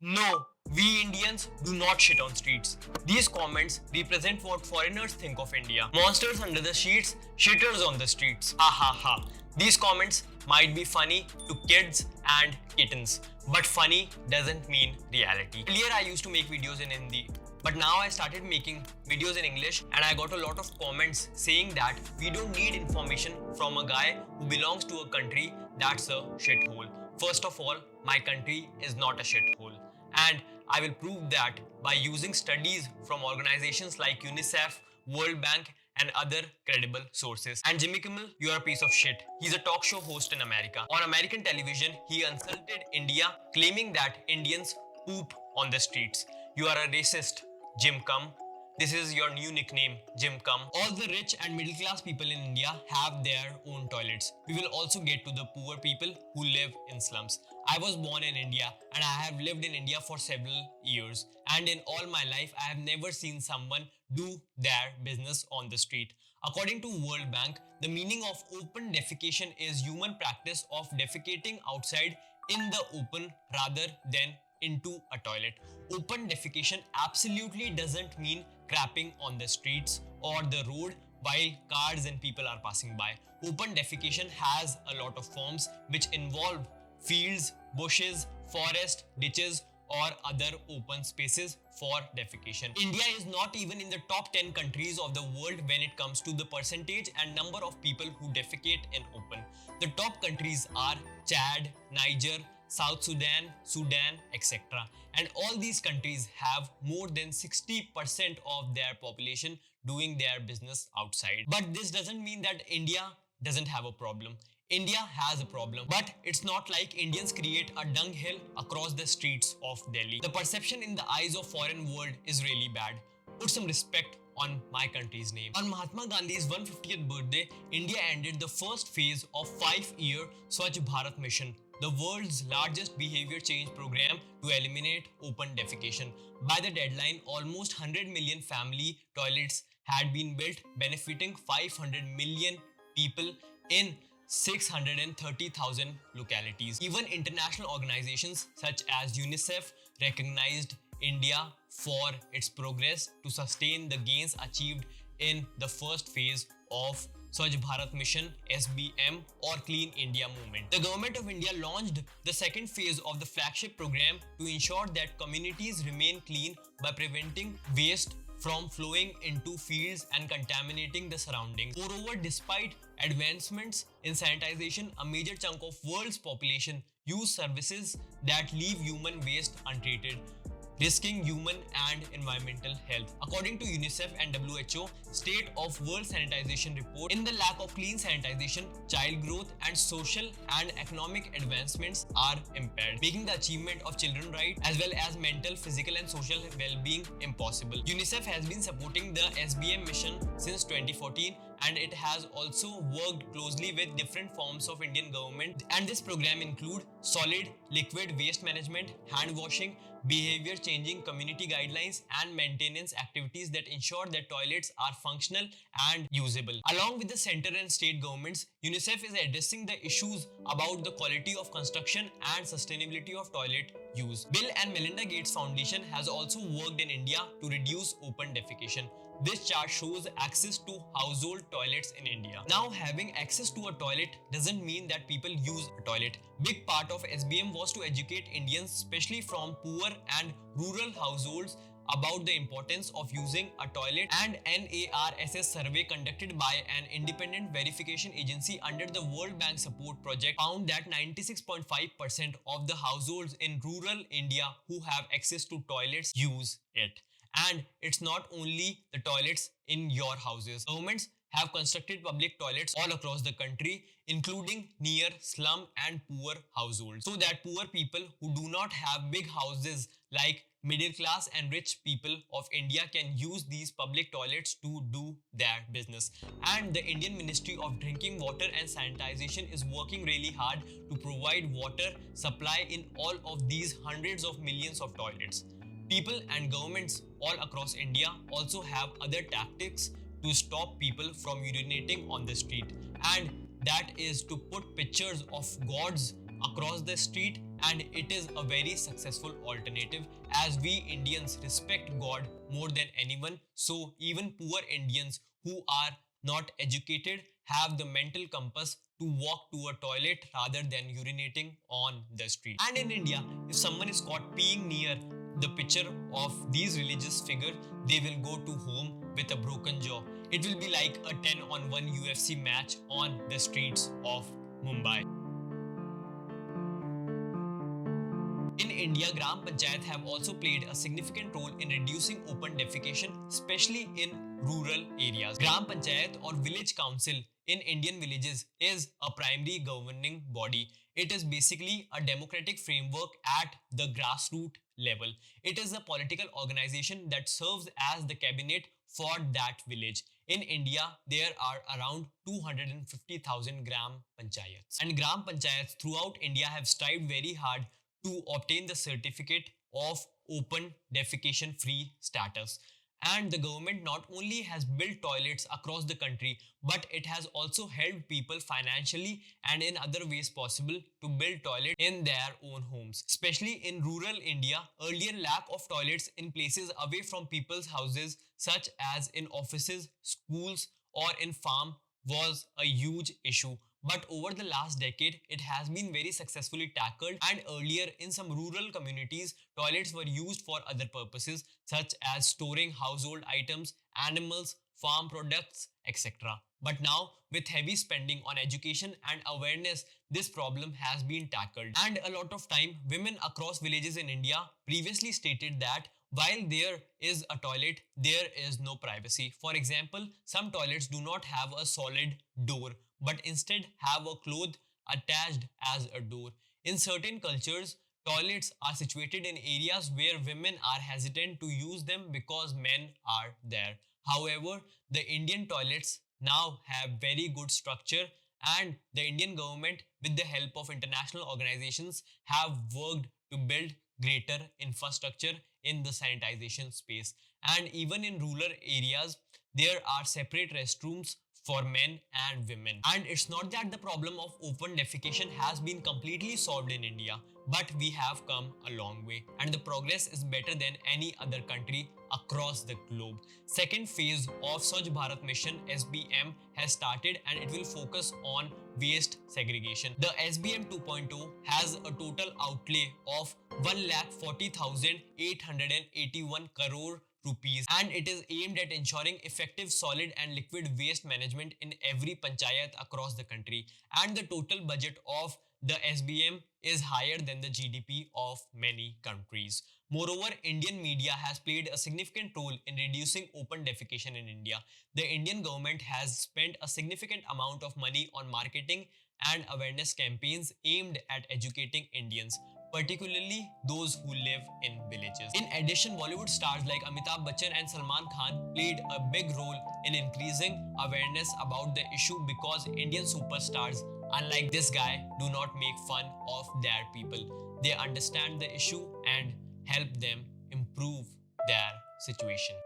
No, we Indians do not shit on streets. These comments represent what foreigners think of India. Monsters under the sheets, shitters on the streets. Ha ha ha. These comments might be funny to kids and kittens, but funny doesn't mean reality. Earlier, I used to make videos in Hindi, but now I started making videos in English and I got a lot of comments saying that we don't need information from a guy who belongs to a country that's a shithole. First of all, my country is not a shithole. And I will prove that by using studies from organizations like UNICEF, World Bank, and other credible sources. And Jimmy Kimmel, you are a piece of shit. He's a talk show host in America. On American television, he insulted India, claiming that Indians poop on the streets. You are a racist, Jim Cum. This is your new nickname, Jim Cum. All the rich and middle class people in India have their own toilets. We will also get to the poor people who live in slums. I was born in India and I have lived in India for several years. And in all my life, I have never seen someone do their business on the street. According to World Bank, the meaning of open defecation is human practice of defecating outside in the open rather than into a toilet. Open defecation absolutely doesn't mean crapping on the streets or the road while cars and people are passing by. Open defecation has a lot of forms which involve fields, bushes, forest, ditches, or other open spaces for defecation. India is not even in the top 10 countries of the world when it comes to the percentage and number of people who defecate in open. The top countries are Chad, Niger, South Sudan, Sudan, etc. And all these countries have more than 60% of their population doing their business outside. But this doesn't mean that India doesn't have a problem. India has a problem, but it's not like Indians create a dunghill across the streets of Delhi. The perception in the eyes of foreign world is really bad. Put some respect on my country's name. On Mahatma Gandhi's 150th birthday, India ended the first phase of 5-year Swachh Bharat mission, the world's largest behavior change program to eliminate open defecation. By the deadline, almost 100 million family toilets had been built, benefiting 500 million people in 630,000 localities. Even international organizations such as UNICEF recognized India for its progress to sustain the gains achieved in the first phase of Swachh Bharat Mission SBM or Clean India movement. The government of India launched the second phase of the flagship program to ensure that communities remain clean by preventing waste from flowing into fields and contaminating the surroundings. Moreover, despite advancements in sanitization, a major chunk of world's population use services that leave human waste untreated, risking human and environmental health. According to UNICEF and WHO State of World Sanitization Report, in the lack of clean sanitization, child growth and social and economic advancements are impaired, making the achievement of children rights as well as mental, physical and social well-being impossible. UNICEF has been supporting the SBM mission since 2014 and it has also worked closely with different forms of Indian government, and this program include solid liquid waste management, hand washing, behavior changing community guidelines and maintenance activities that ensure that toilets are functional and usable. Along with the center and state governments, UNICEF is addressing the issues about the quality of construction and sustainability of toilet use. Bill and Melinda Gates Foundation has also worked in India to reduce open defecation. This chart shows access to household toilets in India. Now, having access to a toilet doesn't mean that people use a toilet. Big part of SBM was to educate Indians, especially from poor and rural households, about the importance of using a toilet, and NARSS survey conducted by an independent verification agency under the World Bank support project found that 96.5% of the households in rural India who have access to toilets use it. And it's not only the toilets in your houses. Governments have constructed public toilets all across the country, including near slum and poor households, so that poor people who do not have big houses like middle class and rich people of India can use these public toilets to do their business. And the Indian Ministry of Drinking Water and Sanitization is working really hard to provide water supply in all of these hundreds of millions of toilets. People and governments all across India also have other tactics to stop people from urinating on the street, and that is to put pictures of gods across the street, and it is a very successful alternative as we Indians respect God more than anyone. So even poor Indians who are not educated have the mental compass to walk to a toilet rather than urinating on the street. And in India, if someone is caught peeing near the picture of these religious figure, they will go to home with a broken jaw. It will be like a 10-on-1 UFC match on the streets of Mumbai. In India, Gram Panchayat have also played a significant role in reducing open defecation, especially in rural areas. Gram Panchayat or village council in Indian villages is a primary governing body. It is basically a democratic framework at the grassroots level. It is a political organization that serves as the cabinet for that village. In India, there are around 250,000 Gram Panchayats. And Gram Panchayats throughout India have strived very hard to obtain the certificate of open defecation free status. And the government not only has built toilets across the country, but it has also helped people financially and in other ways possible to build toilets in their own homes. Especially in rural India, earlier lack of toilets in places away from people's houses, such as in offices, schools, or in farm, was a huge issue. But over the last decade, it has been very successfully tackled, and earlier in some rural communities, toilets were used for other purposes such as storing household items, animals, farm products, etc. But now, with heavy spending on education and awareness, this problem has been tackled. And a lot of time, women across villages in India previously stated that while there is a toilet, there is no privacy. For example, some toilets do not have a solid door but instead have a cloth attached as a door. In certain cultures, toilets are situated in areas where women are hesitant to use them because men are there. However, the Indian toilets now have very good structure, and the Indian government, with the help of international organizations, have worked to build greater infrastructure in the sanitization space. And even in rural areas, there are separate restrooms for men and women. And it's not that the problem of open defecation has been completely solved in India, but we have come a long way and the progress is better than any other country across the globe. Second phase of Swachh Bharat Mission SBM has started and it will focus on waste segregation. The SBM 2.0 has a total outlay of 1,40,881 crore rupees, and it is aimed at ensuring effective solid and liquid waste management in every panchayat across the country. And the total budget of the SBM is higher than the GDP of many countries. Moreover, Indian media has played a significant role in reducing open defecation in India. The Indian government has spent a significant amount of money on marketing and awareness campaigns aimed at educating Indians, particularly those who live in villages. In addition, Bollywood stars like Amitabh Bachchan and Salman Khan played a big role in increasing awareness about the issue because Indian superstars, unlike this guy, do not make fun of their people. They understand the issue and help them improve their situation.